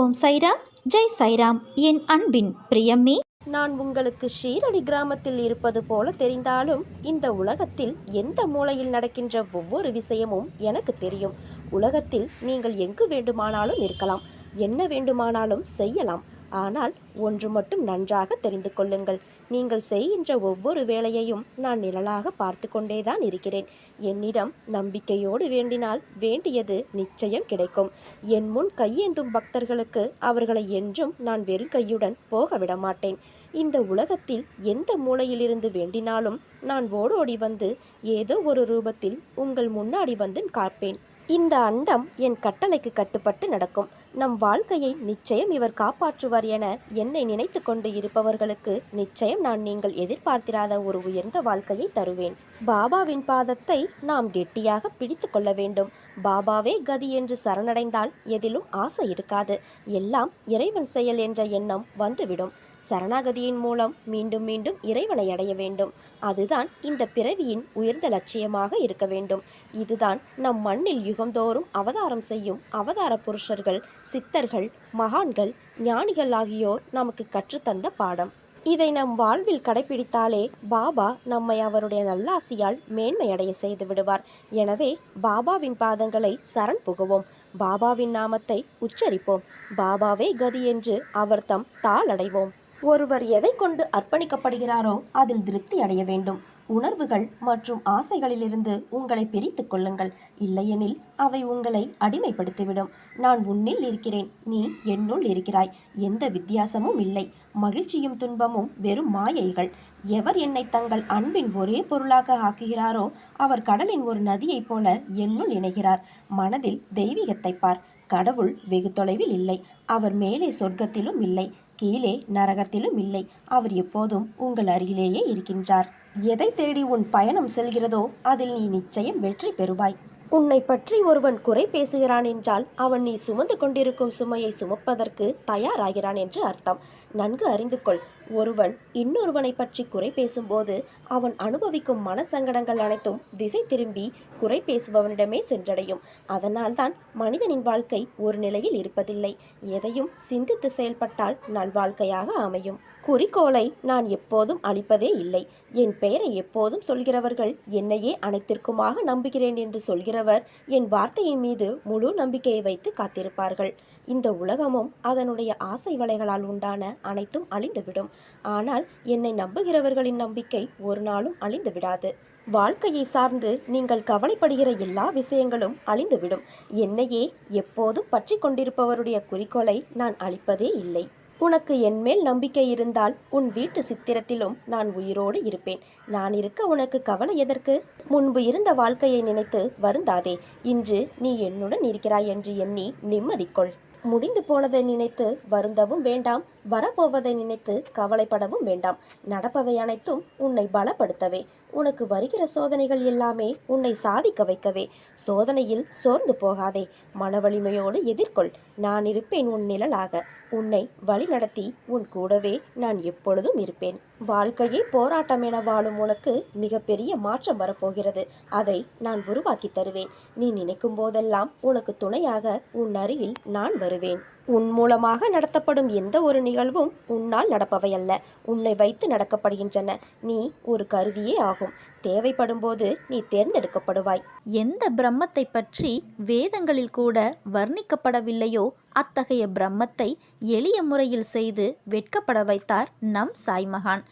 ஓம் சைராம், ஜெய் சைராம். என் அன்பின் பிரியமே, நான் உங்களுக்கு ஷீரடி கிராமத்தில் இருப்பது போல தெரிந்தாலும் இந்த உலகத்தில் எந்த மூலையில் நடக்கின்ற ஒவ்வொரு விஷயமும் எனக்கு தெரியும். உலகத்தில் நீங்கள் எங்கு வேண்டுமானாலும் இருக்கலாம், என்ன வேண்டுமானாலும் செய்யலாம். ஆனால் ஒன்று மட்டும் நன்றாக தெரிந்து கொள்ளுங்கள், நீங்கள் செய்கின்ற ஒவ்வொரு வேலையையும் நான் நிழலாக பார்த்து கொண்டேதான் இருக்கிறேன். என்னிடம் நம்பிக்கையோடு வேண்டினால் வேண்டியது நிச்சயம் கிடைக்கும். என் முன் கையேந்தும் பக்தர்களுக்கு அவர்களை என்றும் நான் வெறும் கையுடன் போக விட மாட்டேன். இந்த உலகத்தில் எந்த மூலையிலிருந்து வேண்டினாலும் நான் ஓடோடி வந்து ஏதோ ஒரு ரூபத்தில் உங்கள் முன்னாடி வந்து காப்பேன். இந்த அண்டம் என் கட்டளைக்கு கட்டுப்பட்டு நடக்கும். நம் வாழ்க்கையை நிச்சயம் இவர் காப்பாற்றுவார் என என்னை நினைத்து கொண்டு இருப்பவர்களுக்கு நிச்சயம் நான் நீங்கள் எதிர்பார்த்திராத ஒரு உயர்ந்த வாழ்க்கையை தருவேன். பாபாவின் பாதத்தை நாம் கெட்டியாக பிடித்து கொள்ள வேண்டும். பாபாவே கதி என்று சரணடைந்தால் எதிலும் ஆசை இருக்காது. எல்லாம் இறைவன் செயல் என்ற எண்ணம் வந்துவிடும். சரணாகதியின் மூலம் மீண்டும் மீண்டும் இறைவனை அடைய வேண்டும். அதுதான் இந்த பிறவியின் உயர்ந்த லட்சியமாக இருக்க வேண்டும். இதுதான் நம் மண்ணில் யுகந்தோறும் அவதாரம் செய்யும் அவதார புருஷர்கள், சித்தர்கள், மகான்கள், ஞானிகள் ஆகியோர் நமக்கு கற்றுத்தந்த பாடம். இதை நம் வாழ்வில் கடைபிடித்தாலே பாபா நம்மை அவருடைய நல்லாசியால் மேன்மையடைய செய்து விடுவார். எனவே பாபாவின் பாதங்களை சரண் புகுவோம். பாபாவின் நாமத்தை உச்சரிப்போம். பாபாவே கதி என்று அவர் தம் தாளடைவோம். ஒருவர் எதை கொண்டு அர்ப்பணிக்கப்படுகிறாரோ அதில் திருப்தி அடைய வேண்டும். உணர்வுகள் மற்றும் ஆசைகளிலிருந்து உங்களை பிரித்து கொள்ளுங்கள். இல்லையெனில் அவை உங்களை அடிமைப்படுத்திவிடும். நான் உன்னில் இருக்கிறேன், நீ என்னுள் இருக்கிறாய். எந்த வித்தியாசமும் இல்லை. மகிழ்ச்சியும் துன்பமும் வெறும் மாயைகள். எவர் என்னை தங்கள் அன்பின் ஒரே பொருளாக ஆக்குகிறாரோ அவர் கடலின் ஒரு நதியைப் போல என்னுள் இணைகிறார். மனதில் தெய்வீகத்தை பார். கடவுள் வெகு தொலைவில் இல்லை. அவர் மேலே சொர்க்கத்திலும் இல்லை, கீழே நரகத்திலும் இல்லை. அவர் எப்போதும் உங்கள் அருகிலேயே இருக்கின்றார். எதை தேடி உன் பயணம் செல்கிறதோ அதில் நீ நிச்சயம் வெற்றி பெறுவாய். உன்னை பற்றி ஒருவன் குறை பேசுகிறான் என்றால் அவன் நீ சுமந்து கொண்டிருக்கும் சுமையை சுமப்பதற்கு தயாராகிறான் என்று அர்த்தம். நன்கு அறிந்து கொள். ஒருவன் இன்னொருவனை பற்றி குறை பேசும்போது அவன் அனுபவிக்கும் மனசங்கடங்கள் அனைத்தும் திசை திரும்பி குறை பேசுபவனிடமே சென்றடையும். அதனால்தான் மனிதனின் வாழ்க்கை ஒரு நிலையில் இருப்பதில்லை. எதையும் சிந்தித்து செயல்பட்டால் நல்வாழ்க்கையாக அமையும். குறிக்கோளை நான் எப்போதும் அளிப்பதே இல்லை. என் பெயரை எப்போதும் சொல்கிறவர்கள் என்னையே அனைத்திற்குமாக நம்புகிறேன் என்று சொல்கிறவர் என் வார்த்தையின் மீது முழு நம்பிக்கையை வைத்து காத்திருப்பார்கள். இந்த உலகமும் அதனுடைய ஆசை வலைகளால் உண்டான அனைத்தும் அழிந்துவிடும். ஆனால் என்னை நம்புகிறவர்களின் நம்பிக்கை ஒரு நாளும் அழிந்து விடாது. வாழ்க்கையை சார்ந்து நீங்கள் கவலைப்படுகிற எல்லா விஷயங்களும் அழிந்துவிடும். என்னையே எப்போதும் பற்றி கொண்டிருப்பவருடைய குறிக்கோளை நான் அளிப்பதே இல்லை. உனக்கு என்மேல் நம்பிக்கை இருந்தால் உன் வீட்டு சித்திரத்திலும் நான் உயிரோடு இருப்பேன். நான் இருக்க உனக்கு கவலை எதற்கு? முன்பு இருந்த வாழ்க்கையை நினைத்து வருந்தாதே. இன்று நீ என்னுடன் இருக்கிறாய் என்று எண்ணி நிம்மதிக்கொள். முடிந்து போனதை நினைத்து வருந்தவும் வேண்டாம், வரப்போவதை நினைத்து கவலைப்படவும் வேண்டாம். நடப்பவை அனைத்தும் உன்னை பலப்படுத்தவே. உனக்கு வருகிற சோதனைகள் எல்லாமே உன்னை சாதிக்க வைக்கவே. சோதனையில் சோர்ந்து போகாதே. மன வலிமையோடு எதிர்கொள். நான் இருப்பேன் உன் நிழலாக. உன்னை வழிநடத்தி உன் கூடவே நான் எப்பொழுதும் இருப்பேன். வாழ்க்கையை போராட்டம் என வாழும் உனக்கு மிகப்பெரிய மாற்றம் வரப்போகிறது. அதை நான் உருவாக்கி தருவேன். நீ நினைக்கும் போதெல்லாம் உனக்கு துணையாக உன் அருகில் நான் வருவேன். உன் மூலமாக நடத்தப்படும் எந்த ஒரு நிகழ்வும் உன்னால் நடப்பவையல்ல, உன்னை வைத்து நடக்கப்படுகின்றன. நீ ஒரு கருவியே ஆகும். தேவைப்படும் போது நீ தேர்ந்தெடுக்கப்படுவாய். எந்த பிரம்மத்தை பற்றி வேதங்களில் கூட வர்ணிக்கப்படவில்லையோ அத்தகைய பிரம்மத்தை எளிய முறையில் செய்து வெட்கப்பட வைத்தார் நம் சாய்மகான்.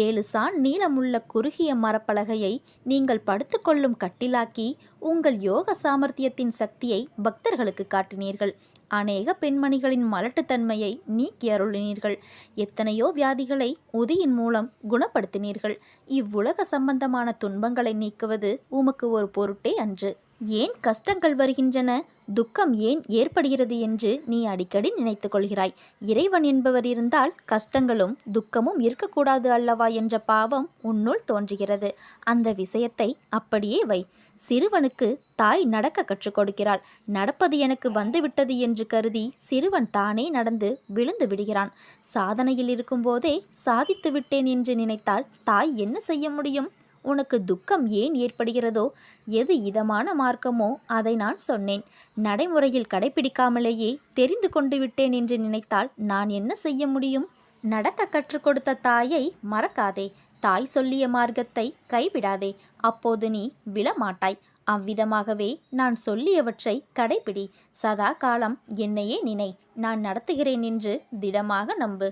7 சாண் நீளமுள்ள குறுகிய மரப்பலகையை நீங்கள் படுத்துக்கொள்ளும் கட்டிலாக்கி உங்கள் யோக சாமர்த்தியத்தின் சக்தியை பக்தர்களுக்கு காட்டினீர்கள். அநேக பெண்மணிகளின் மலட்டுத்தன்மையை நீக்கி அருளினீர்கள். எத்தனையோ வியாதிகளை உதியின் மூலம் குணப்படுத்தினீர்கள். இவ்வுலக சம்பந்தமான துன்பங்களை நீக்குவது உமக்கு ஒரு பொருட்டே அன்று. ஏன் கஷ்டங்கள் வருகின்றன, துக்கம் ஏன் ஏற்படுகிறது என்று நீ அடிக்கடி நினைத்து கொள்கிறாய். இறைவன் என்பவர் இருந்தால் கஷ்டங்களும் துக்கமும் இருக்கக்கூடாது அல்லவா என்ற பாவம் உன்னுள் தோன்றுகிறது. அந்த விஷயத்தை அப்படியே வை. சிறுவனுக்கு தாய் நடக்க கற்றுக் கொடுக்கிறாள். நடப்பது எனக்கு வந்துவிட்டது என்று கருதி சிறுவன் தானே நடந்து விழுந்து விடுகிறான். சாதனையில் இருக்கும்போதே சாதித்து விட்டேன் என்று நினைத்தால் தாய் என்ன செய்ய முடியும்? உனக்கு துக்கம் ஏன் ஏற்படுகிறதோ, எது இதமான மார்க்கமோ அதை நான் சொன்னேன். நடைமுறையில் கடைபிடிக்காமலேயே தெரிந்து கொண்டு விட்டேன் என்று நினைத்தால் நான் என்ன செய்ய முடியும்? நடக்க கற்றுக் கொடுத்த தாயை மறக்காதே, தாய் சொல்லிய மார்க்கத்தை கைவிடாதே, அப்போது நீ விழமாட்டாய். அவ்விதமாகவே நான் சொல்லியவற்றை கடைபிடி. சதா காலம் என்னையே நினை, நான் நடத்துகிறேன் என்று திடமாக நம்பு.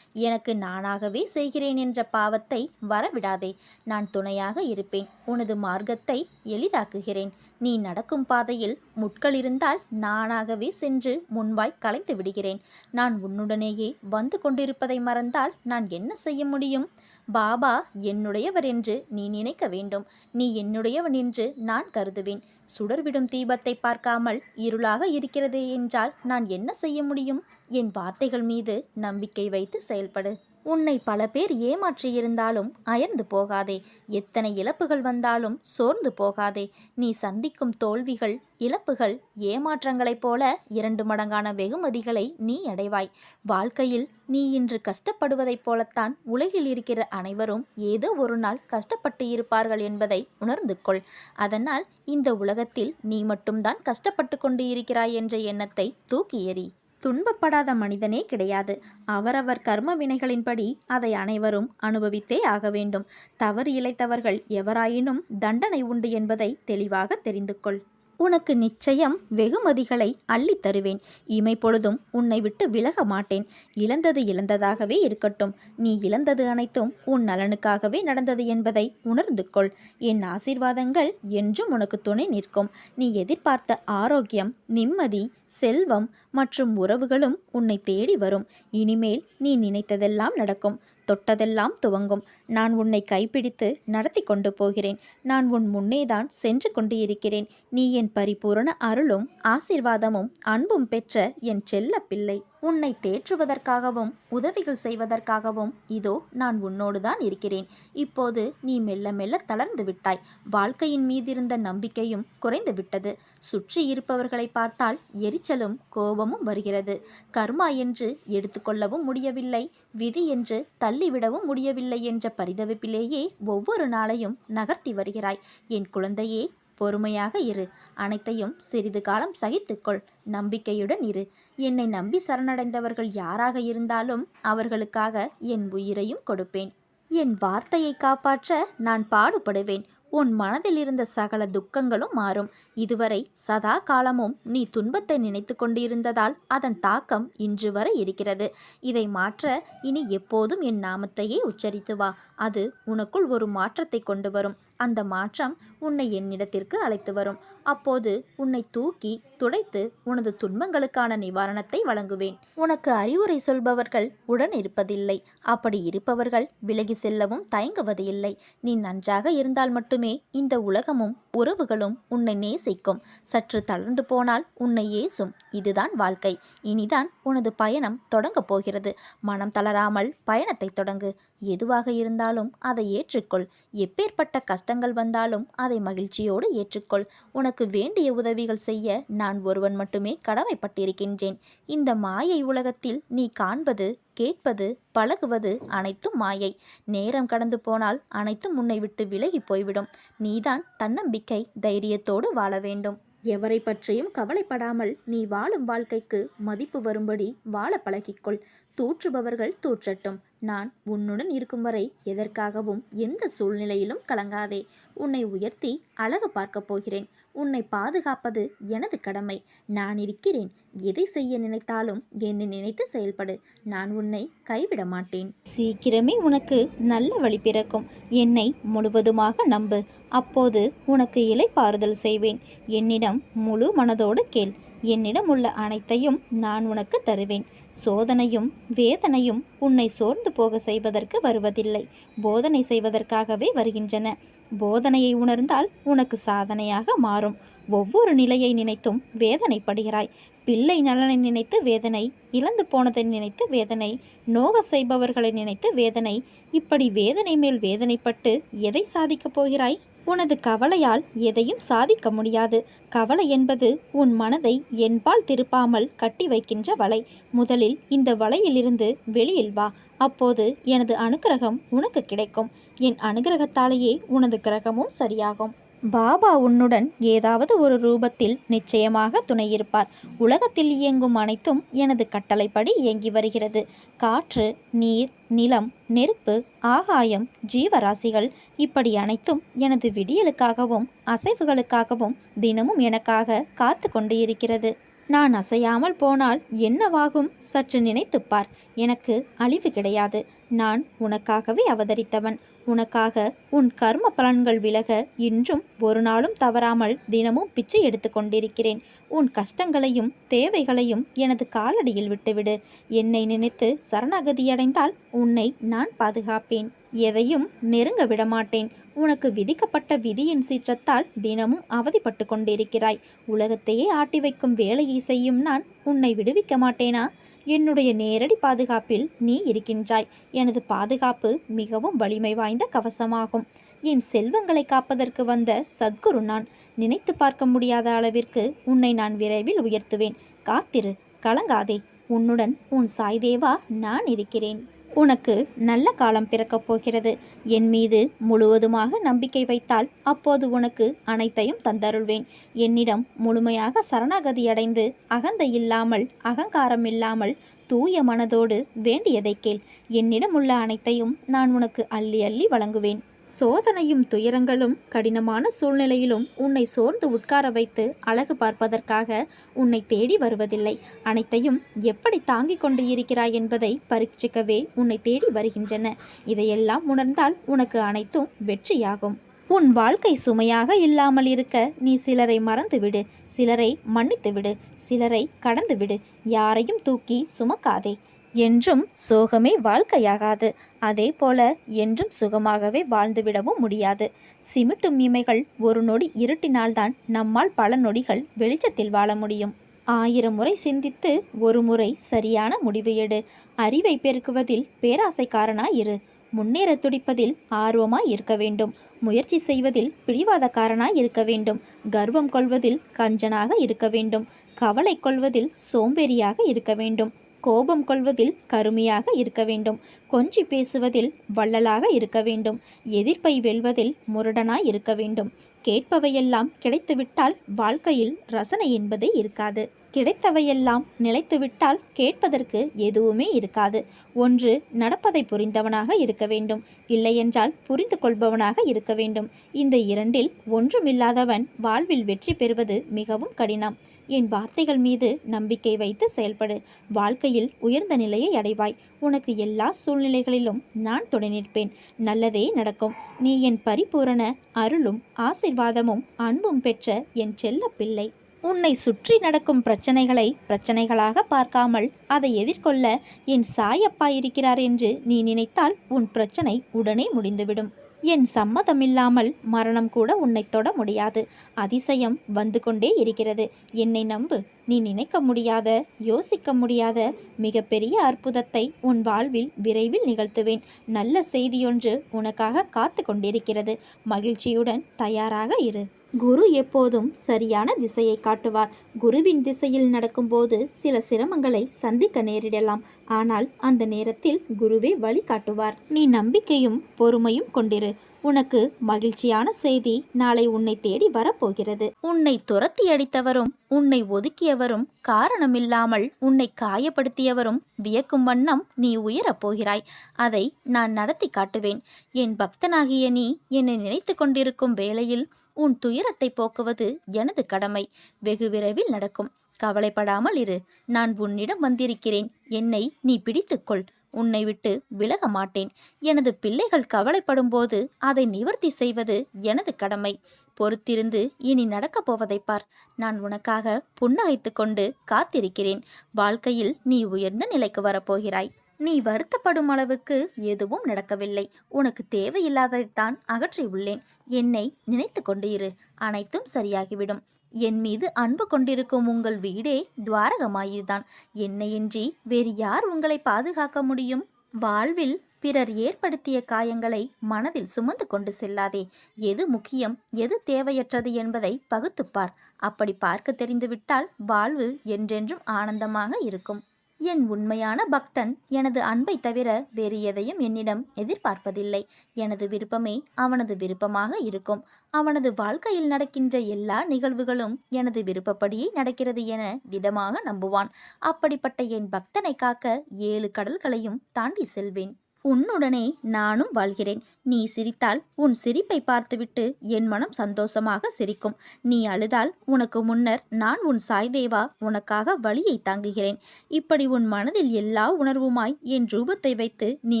எனக்கு நானாகவே செய்கிறேன் என்ற பாவத்தை வரவிடாதே. நான் துணையாக இருப்பேன், உனது மார்க்கத்தை எளிதாக்குகிறேன். நீ நடக்கும் பாதையில் முட்கள் இருந்தால் நானாகவே சென்று முன்வாய் களைந்து விடுகிறேன். நான் உன்னுடனேயே வந்து கொண்டிருப்பதை மறந்தால் நான் என்ன செய்ய முடியும்? பாபா என்னுடையவர் என்று நீ நினைக்க வேண்டும். நீ என்னுடையவன் என்று நான் கருதுவேன். சுடர்விடும் தீபத்தை பார்க்காமல் இருளாக இருக்கிறதே என்றால் நான் என்ன செய்ய முடியும்? என் வார்த்தைகள் மீது நம்பிக்கை வைத்து செயல்படு. உன்னை பல பேர் ஏமாற்றியிருந்தாலும் அயர்ந்து போகாதே. எத்தனை இழப்புகள் வந்தாலும் சோர்ந்து போகாதே. நீ சந்திக்கும் தோல்விகள், இழப்புகள், ஏமாற்றங்களைப் போல 2 மடங்கான வெகுமதிகளை நீ அடைவாய். வாழ்க்கையில் நீ இன்று கஷ்டப்படுவதைப் போலத்தான் உலகில் இருக்கிற அனைவரும் ஏதோ ஒரு நாள் கஷ்டப்பட்டு இருப்பார்கள் என்பதை உணர்ந்து கொள். அதனால் இந்த உலகத்தில் நீ மட்டும்தான் கஷ்டப்பட்டு கொண்டு இருக்கிறாய் என்ற எண்ணத்தை தூக்கி எறி. துன்பப்படாத மனிதனே கிடையாது. அவரவர் கர்ம வினைகளின்படி அதை அனைவரும் அனுபவித்தே ஆக வேண்டும். தவறு இழைத்தவர்கள் எவராயினும் தண்டனை உண்டு என்பதை தெளிவாக தெரிந்து கொள். உனக்கு நிச்சயம் வெகுமதிகளை அள்ளித் தருவேன். இமைப்பொழுதும் உன்னை விட்டு விலக மாட்டேன். இழந்தது இழந்ததாகவே இருக்கட்டும். நீ இழந்தது அனைத்தும் உன் நலனுக்காகவே நடந்தது என்பதை உணர்ந்து கொள். என் ஆசீர்வாதங்கள் என்றும் உனக்கு துணை நிற்கும். நீ எதிர்பார்த்த ஆரோக்கியம், நிம்மதி, செல்வம் மற்றும் உறவுகளும் உன்னை தேடி வரும். இனிமேல் நீ நினைத்ததெல்லாம் நடக்கும், தொட்டதெல்லாம் துவங்கும். நான் உன்னை கைப்பிடித்து நடத்தி கொண்டு போகிறேன். நான் உன் முன்னேதான் சென்று கொண்டு இருக்கிறேன். நீ என் பரிபூரண அருளும் ஆசீர்வாதமும் அன்பும் பெற்ற என் செல்ல பிள்ளை. உன்னை தேற்றுவதற்காகவும் உதவிகள் செய்வதற்காகவும் இதோ நான் உன்னோடுதான் இருக்கிறேன். இப்போது நீ மெல்ல மெல்ல தளர்ந்து விட்டாய். வாழ்க்கையின் மீதிருந்த நம்பிக்கையும் குறைந்து விட்டது. சுற்றி இருப்பவர்களை பார்த்தால் எரிச்சலும் கோபமும் வருகிறது. கர்மா என்று எடுத்துக்கொள்ளவும் முடியவில்லை, விதி என்று தள்ளிவிடவும் முடியவில்லை என்ற பரிதவிப்பிலேயே ஒவ்வொரு நாளையும் நகர்த்தி வருகிறாய். என் குழந்தையே, பொறுமையாக இரு. அனைத்தையும் சிறிது காலம் சகித்துக்கொள். நம்பிக்கையுடன் இரு. என்னை நம்பி சரணடைந்தவர்கள் யாராக இருந்தாலும் அவர்களுக்காக என் உயிரையும் கொடுப்பேன். என் வார்த்தையை காப்பாற்ற நான் பாடுபடுவேன். உன் மனதில் இருந்த சகல துக்கங்களும் மாறும். இதுவரை சதா காலமும் நீ துன்பத்தை நினைத்து கொண்டிருந்ததால் அதன் தாக்கம் இன்று வரை இருக்கிறது. இதை மாற்ற இனி எப்போதும் என் நாமத்தையே உச்சரித்து வா. அது உனக்குள் ஒரு மாற்றத்தை கொண்டு வரும். அந்த மாற்றம் உன்னை என்னிடத்திற்கு அழைத்து வரும். அப்போது உன்னை தூக்கி துடைத்து உனது துன்பங்களுக்கான நிவாரணத்தை வழங்குவேன். உனக்கு அறிவுரை சொல்பவர்கள் உடன் இருப்பதில்லை. அப்படி இருப்பவர்கள் விலகி செல்லவும் தயங்குவது இல்லை. நீ நன்றாக இருந்தால் மட்டுமே இந்த உலகமும் உறவுகளும் உன்னை நேசிக்கும். சற்று தளர்ந்து போனால் உன்னை ஏசும். இதுதான் வாழ்க்கை. இனிதான் உனது பயணம் தொடங்கப் போகிறது. மனம் தளராமல் பயணத்தை தொடங்கு. எதுவாக இருந்தாலும் அதை ஏற்றுக்கொள். எப்பேற்பட்ட கஷ்டங்கள் வந்தாலும் அதை மகிழ்ச்சியோடு ஏற்றுக்கொள். உனக்கு வேண்டிய உதவிகள் செய்ய நான் ஒருவன் மட்டுமே கடமைப்பட்டிருக்கின்றேன். இந்த மாயை உலகத்தில் நீ காண்பது, கேட்பது, பழகுவது அனைத்தும் மாயை. நேரம் கடந்து போனால் அனைத்தும் உன்னை விட்டு விலகி போய்விடும். நீதான் தன்னம்பிக்கை, தைரியத்தோடு வாழ வேண்டும். எவரை பற்றியும் கவலைப்படாமல் நீ வாழும் வாழ்க்கைக்கு மதிப்பு வரும்படி வாழ பழகிக்கொள். தூற்றுபவர்கள் தூற்றட்டும். நான் உன்னுடன் இருக்கும் வரை எதற்காகவும் எந்த சூழ்நிலையிலும் கலங்காதே. உன்னை உயர்த்தி அழகு பார்க்கப் போகிறேன். உன்னை பாதுகாப்பது எனது கடமை. நான் இருக்கிறேன். எதை செய்ய நினைத்தாலும் என்னை நினைத்து செயல்படு. நான் உன்னை கைவிட மாட்டேன். சீக்கிரமே உனக்கு நல்ல வழி பிறக்கும். என்னை முழுவதுமாக நம்பு. அப்போது உனக்கு இளைப்பாறுதல் செய்வேன். என்னிடம் முழு மனதோடு கேள். என்னிடம் உள்ள அனைத்தையும் நான் உனக்கு தருவேன். சோதனையும் வேதனையும் உன்னை சோர்ந்து போக செய்வதற்கு வருவதில்லை, போதனை செய்வதற்காகவே வருகின்றன. போதனையை உணர்ந்தால் உனக்கு சாதனையாக மாறும். ஒவ்வொரு நிலையை நினைத்தும் வேதனைப்படுகிறாய். பிள்ளை நலனை நினைத்து வேதனை, இழந்து போனதை நினைத்து வேதனை, நோக செய்பவர்களை நினைத்து வேதனை. இப்படி வேதனை மேல் வேதனைப்பட்டு எதை சாதிக்கப் போகிறாய்? உனது கவலையால் எதையும் சாதிக்க முடியாது. கவலை என்பது உன் மனதை என்பால் திருப்பாமல் கட்டி வைக்கின்ற வலை. முதலில் இந்த வலையிலிருந்து வெளியில் வா. அப்போது எனது அனுக்கிரகம் உனக்கு கிடைக்கும். என் அனுகிரகத்தாலேயே உனது கிரகமும் சரியாகும். பாபா உன்னுடன் ஏதாவது ஒரு ரூபத்தில் நிச்சயமாக துணையிருப்பார். உலகத்தில் இயங்கும் அனைத்தும் எனது கட்டளைப்படி இயங்கி வருகிறது. காற்று, நீர், நிலம், நெருப்பு, ஆகாயம், ஜீவராசிகள் இப்படி அனைத்தும் எனது விடியலுக்காகவும் அசைவுகளுக்காகவும் தினமும் எனக்காக காத்து கொண்டு இருக்கிறது. நான் அசையாமல் போனால் என்னவாகும்? சற்று நினைத்துப்பார். எனக்கு அழிவு கிடையாது. நான் உனக்காகவே அவதரித்தவன். உனக்காக உன் கர்ம பலன்கள் விலக இன்றும் ஒரு நாளும் தவறாமல் தினமும் பிச்சை எடுத்து கொண்டிருக்கிறேன். உன் கஷ்டங்களையும் தேவைகளையும் எனது காலடியில் விட்டுவிடு. என்னை நினைத்து சரணாகதியடைந்தால் உன்னை நான் பாதுகாப்பேன். எதையும் நெருங்க விடமாட்டேன். உனக்கு விதிக்கப்பட்ட விதியின் சீற்றத்தால் தினமும் அவதிப்பட்டு கொண்டிருக்கிறாய். உலகத்தையே ஆட்டி வைக்கும் வேலையை செய்யும் நான் உன்னை விடுவிக்க மாட்டேனா? என்னுடைய நேரடி பாதுகாப்பில் நீ இருக்கின்றாய். எனது பாதுகாப்பு மிகவும் வலிமை வாய்ந்த கவசமாகும். என் செல்வங்களை காப்பதற்கு வந்த சத்குரு நான். நினைத்து பார்க்க முடியாத அளவிற்கு உன்னை நான் விரைவில் உயர்த்துவேன். காத்திரு, கலங்காதே. உன்னுடன் உன் சாய்தேவா நான் இருக்கிறேன். உனக்கு நல்ல காலம் பிறக்கப் போகிறது. என் மீது முழுவதுமாக நம்பிக்கை வைத்தால் அப்போது உனக்கு அனைத்தையும் தந்தருள்வேன். என்னிடம் முழுமையாக சரணாகதியடைந்து அகந்தை இல்லாமல் அகங்காரம் இல்லாமல் தூய மனதோடு வேண்டியதை கேள். என்னிடம் உள்ள அனைத்தையும் நான் உனக்கு அள்ளி அள்ளி வழங்குவேன். சோதனையும் துயரங்களும் கடினமான சூழ்நிலையிலும் உன்னை சோர்ந்து உட்கார வைத்து அழகு பார்ப்பதற்காக உன்னை தேடி வருவதில்லை. அனைத்தையும் எப்படி தாங்கிக் கொண்டு இருக்கிறாய் என்பதை பரீட்சிக்கவே உன்னை தேடி வருகின்றன. இதையெல்லாம் உணர்ந்தால் உனக்கு அனைத்தும் வெற்றியாகும். உன் வாழ்க்கை சுமையாக இல்லாமல் இருக்க நீ சிலரை மறந்துவிடு, சிலரை மன்னித்துவிடு, சிலரை கடந்துவிடு. யாரையும் தூக்கி சுமக்காதே. என்றும் சோகமே வாழ்க்கையாகாது. அதே போல என்றும் சுகமாகவே வாழ்ந்துவிடவும் முடியாது. சிமிட்டும் இமைகள் ஒரு நொடி இருட்டினால்தான் நம்மால் பல நொடிகள் வெளிச்சத்தில் வாழ முடியும். 1000 முறை சிந்தித்து ஒரு முறை சரியான முடிவு எடு. அறிவை பெருக்குவதில் பேராசைக்காரனாய் இரு. முன்னேற துடிப்பதில் ஆர்வமாய் இருக்க வேண்டும். முயற்சி செய்வதில் பிடிவாதக்காரனாய் இருக்க வேண்டும். கர்வம் கொள்வதில் கஞ்சனாக இருக்க வேண்டும். கவலை கொள்வதில் சோம்பேறியாக இருக்க வேண்டும். கோபம் கொள்வதில் கருமையாக இருக்க வேண்டும். கொஞ்சி பேசுவதில் வள்ளலாக இருக்க வேண்டும். எதிர்ப்பை வெல்வதில் முரடனாய் இருக்க வேண்டும். கேட்பவையெல்லாம் கிடைத்துவிட்டால் வாழ்க்கையில் ரசனை என்பதே இருக்காது. கிடைத்தவையெல்லாம் நிலைத்துவிட்டால் கேட்பதற்கு எதுவுமே இருக்காது. ஒன்று நடப்பதை புரிந்தவனாக இருக்க வேண்டும், இல்லையென்றால் புரிந்து கொள்பவனாக இருக்க வேண்டும். இந்த இரண்டில் ஒன்றுமில்லாதவன் வாழ்வில் வெற்றி பெறுவது மிகவும் கடினம். என் வார்த்தைகள் மீது நம்பிக்கை வைத்து செயல்படு. வாழ்க்கையில் உயர்ந்த நிலையை அடைவாய். உனக்கு எல்லா சூழ்நிலைகளிலும் நான் துணை நிற்பேன். நல்லதே நடக்கும். நீ என் பரிபூரண அருளும் ஆசீர்வாதமும் அன்பும் பெற்ற என் செல்ல பிள்ளை. உன்னை சுற்றி நடக்கும் பிரச்சனைகளை பிரச்சனைகளாக பார்க்காமல் அதை எதிர்கொள்ள என் சாயப்பா இருக்கிறார் என்று நீ நினைத்தால் உன் பிரச்சனை உடனே முடிந்துவிடும். என் சம்மதமில்லாமல் மரணம் கூட உன்னை தொட முடியாது. அதிசயம் வந்து கொண்டே இருக்கிறது. என்னை நம்பு. நீ நினைக்க முடியாத, யோசிக்க முடியாத மிகப்பெரிய அற்புதத்தை உன் வாழ்வில் விரைவில் நிகழ்த்துவேன். நல்ல செய்தியொன்று உனக்காக காத்து கொண்டிருக்கிறது. மகிழ்ச்சியுடன் தயாராக இரு. குரு எப்போதும் சரியான திசையை காட்டுவார். குருவின் திசையில் நடக்கும்போது சில சிரமங்களை சந்திக்க நேரிடலாம். ஆனால் அந்த நேரத்தில் குருவே வழி காட்டுவார். நீ நம்பிக்கையும் பொறுமையும் கொண்டிரு. உனக்கு மகிழ்ச்சியான செய்தி நாளை உன்னை தேடி வரப்போகிறது. உன்னை துரத்தி அடித்தவரும் உன்னை ஒதுக்கியவரும் காரணமில்லாமல் உன்னை காயப்படுத்தியவரும் வியக்கும் வண்ணம் நீ உயரப் போகிறாய். அதை நான் நடத்தி காட்டுவேன். என் பக்தனாகிய நீ என்னை நினைத்து கொண்டிருக்கும் வேளையில் உன் துயரத்தை போக்குவது எனது கடமை. வெகு விரைவில் நடக்கும். கவலைப்படாமல் இரு. நான் உன்னிடம் வந்திருக்கிறேன். என்னை நீ பிடித்துக்கொள். உன்னை விட்டு விலக மாட்டேன். எனது பிள்ளைகள் கவலைப்படும் போது அதை நிவர்த்தி செய்வது எனது கடமை. பொறுத்திருந்து இனி நடக்கப் போவதை பார். நான் உனக்காக புன்னகைத்து கொண்டு காத்திருக்கிறேன். வாழ்க்கையில் நீ உயர்ந்த நிலைக்கு வரப்போகிறாய். நீ வருத்தப்படும் அளவுக்கு எதுவும் நடக்கவில்லை. உனக்கு தேவையில்லாததைத்தான் அகற்றி உள்ளேன். என்னை நினைத்து கொண்டு இரு. அனைத்தும் சரியாகிவிடும். என் மீது அன்பு கொண்டிருக்கும் உங்கள் வீடே துவாரகமாயிதான். என்னையின்றி வேறு யார் உங்களை பாதுகாக்க முடியும்? வாழ்வில் பிறர் ஏற்படுத்திய காயங்களை மனதில் சுமந்து கொண்டு செல்லாதே. எது முக்கியம், எது தேவையற்றது என்பதை பகுத்துப்பார். அப்படி பார்க்க தெரிந்துவிட்டால் வாழ்வு என்றென்றும் ஆனந்தமாக இருக்கும். என் உண்மையான பக்தன் எனது அன்பை தவிர வேறு எதையும் என்னிடம் எதிர்பார்ப்பதில்லை. எனது விருப்பமே அவனது விருப்பமாக இருக்கும். அவனது வாழ்க்கையில் நடக்கின்ற எல்லா நிகழ்வுகளும் எனது விருப்பப்படியே நடக்கிறது என திடமாக நம்புவான். அப்படிப்பட்ட என் பக்தனை காக்க 7 கடல்களையும் தாண்டி செல்வேன். உன்னுடனே நானும் வாழ்கிறேன். நீ சிரித்தால் உன் சிரிப்பை பார்த்துவிட்டு என் மனம் சந்தோஷமாக சிரிக்கும். நீ அழுதால் உனக்கு முன்னர் நான் உன் சாய்தேவா உனக்காக வலியை தாங்குகிறேன். இப்படி உன் மனதில் எல்லா உணர்வுமாய் என் ரூபத்தை வைத்து நீ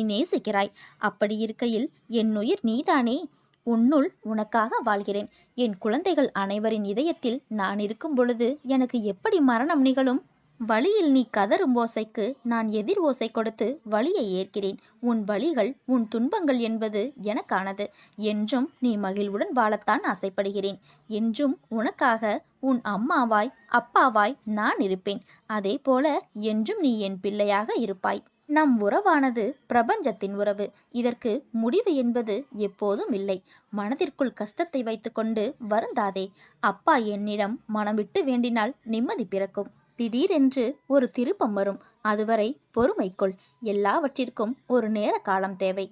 நேசிக்கிறாய். அப்படி இருக்கையில் என் உயிர் நீதானே. உன்னுள் உனக்காக வாழ்கிறேன். என் குழந்தைகள் அனைவரின் இதயத்தில் நான் இருக்கும் பொழுது எனக்கு எப்படி மரணம் நிகழும்? வழியில் நீ கதறும் ஓசைக்கு நான் எதிர் ஓசை கொடுத்து வலியை ஏற்கிறேன். உன் வலிகள் உன் துன்பங்கள் என்பது எனக்கானது. என்றும் நீ மகிழ்வுடன் வாழத்தான் ஆசைப்படுகிறேன். என்றும் உனக்காக உன் அம்மாவாய் அப்பாவாய் நான் இருப்பேன். அதே போல என்றும் நீ என் பிள்ளையாக இருப்பாய். நம் உறவானது பிரபஞ்சத்தின் உறவு. இதற்கு முடிவு என்பது எப்போதும் இல்லை. மனதிற்குள் கஷ்டத்தை வைத்துக்கொண்டு வருந்தாதே. அப்பா என்னிடம் மனம் விட்டு வேண்டினால் நிம்மதி பிறக்கும். திடீரென்று ஒரு திருப்பம் வரும். அதுவரை பொறுமை கொள். எல்லாவற்றிற்கும் ஒரு நேர காலம் தேவை.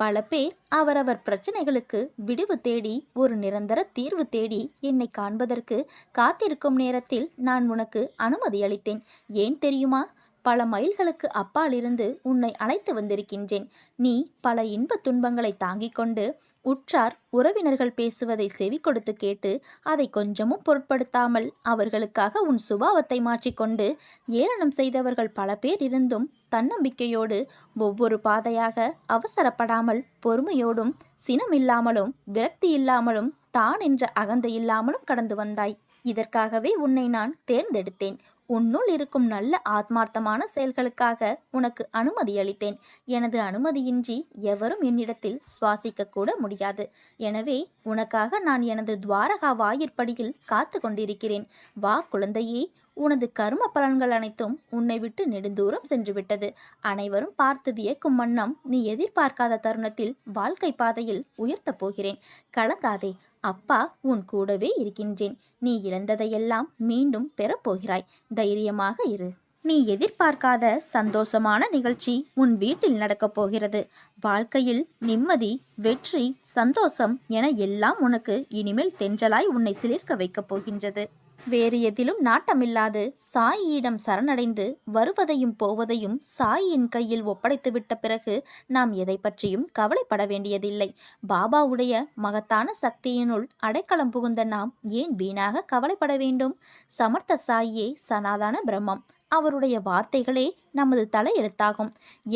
பல பேர் அவரவர் பிரச்சனைகளுக்கு விடிவு தேடி ஒரு நிரந்தர தீர்வு தேடி என்னை காண்பதற்கு காத்திருக்கும் நேரத்தில் நான் உனக்கு அனுமதி அளித்தேன். ஏன் தெரியுமா? பல மைல்களுக்கு அப்பாலிருந்து உன்னை அழைத்து வந்திருக்கின்றேன். நீ பல இன்ப துன்பங்களை தாங்கிக் கொண்டு உற்றார் உறவினர்கள் பேசுவதை செவி கொடுத்து கேட்டு அதை கொஞ்சமும் பொருட்படுத்தாமல் அவர்களுக்காக உன் சுபாவத்தை மாற்றிக்கொண்டு ஏளனம் செய்தவர்கள் பல பேர் இருந்தும் தன்னம்பிக்கையோடு ஒவ்வொரு பாதையாக அவசரப்படாமல் பொறுமையோடும் சினமில்லாமலும் விரக்தி இல்லாமலும் தான் என்ற அகந்தை இல்லாமலும் கடந்து வந்தாய். இதற்காகவே உன்னை நான் தேர்ந்தெடுத்தேன். உன்னுள் இருக்கும் நல்ல ஆத்மார்த்தமான செயல்களுக்காக உனக்கு அனுமதி அளித்தேன். எனது அனுமதியின்றி எவரும் என்னிடத்தில் சுவாசிக்க கூட முடியாது. எனவே உனக்காக நான் எனது துவாரகா வாயிற்படியில் காத்து கொண்டிருக்கிறேன். வா குழந்தையே. உனது கர்ம பலன்கள் அனைத்தும் உன்னை விட்டு நெடுந்தூரம் சென்றுவிட்டது. அனைவரும் பார்த்து வியக்கும் வண்ணம் நீ எதிர்பார்க்காத தருணத்தில் வாழ்க்கை பாதையில் உயர்த்தப் போகிறேன். கலங்காதே. அப்பா உன் கூடவே இருக்கின்றேன். நீ இழந்ததையெல்லாம் மீண்டும் பெறப்போகிறாய். தைரியமாக இரு. நீ எதிர்பார்க்காத சந்தோஷமான நிகழ்ச்சி உன் வீட்டில் நடக்கப் போகிறது. வாழ்க்கையில் நிம்மதி, வெற்றி, சந்தோஷம் என எல்லாம் உனக்கு இனிமேல் தென்றலாய் உன்னை சிலிர்க்க வைக்கப் போகின்றது. வேறு எதிலும் நாட்டமில்லாது சாயியிடம் சரணடைந்து வருவதையும் போவதையும் சாயியின் கையில் ஒப்படைத்துவிட்ட பிறகு நாம் எதை பற்றியும் கவலைப்பட வேண்டியதில்லை. பாபாவுடைய மகத்தான சக்தியினுள் அடைக்கலம் புகுந்த நாம் ஏன் வீணாக கவலைப்பட வேண்டும்? சமர்த்த சாயியே சனாதன பிரம்மம். அவருடைய வார்த்தைகளே நமது தலையெழுத்தாகும்.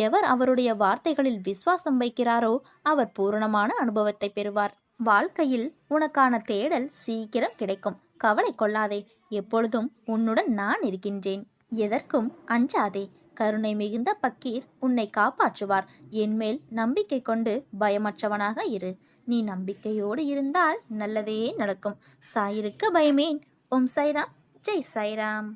எவர் அவருடைய வார்த்தைகளில் விசுவாசம் வைக்கிறாரோ அவர் பூரணமான அனுபவத்தை பெறுவார். வாழ்க்கையில் உனக்கான தேடல் சீக்கிரம் கிடைக்கும். கவலை கொள்ளாதே. எப்பொழுதும் உன்னுடன் நான் இருக்கின்றேன். எதற்கும் அஞ்சாதே. கருணை மிகுந்த பக்கீர் உன்னை காப்பாற்றுவார். என்மேல் நம்பிக்கை கொண்டு பயமற்றவனாக இரு. நீ நம்பிக்கையோடு இருந்தால் நல்லதே நடக்கும். சாயிருக்க பயமேன். ஓம் சாய்ராம். ஜெய் சாய்ராம்.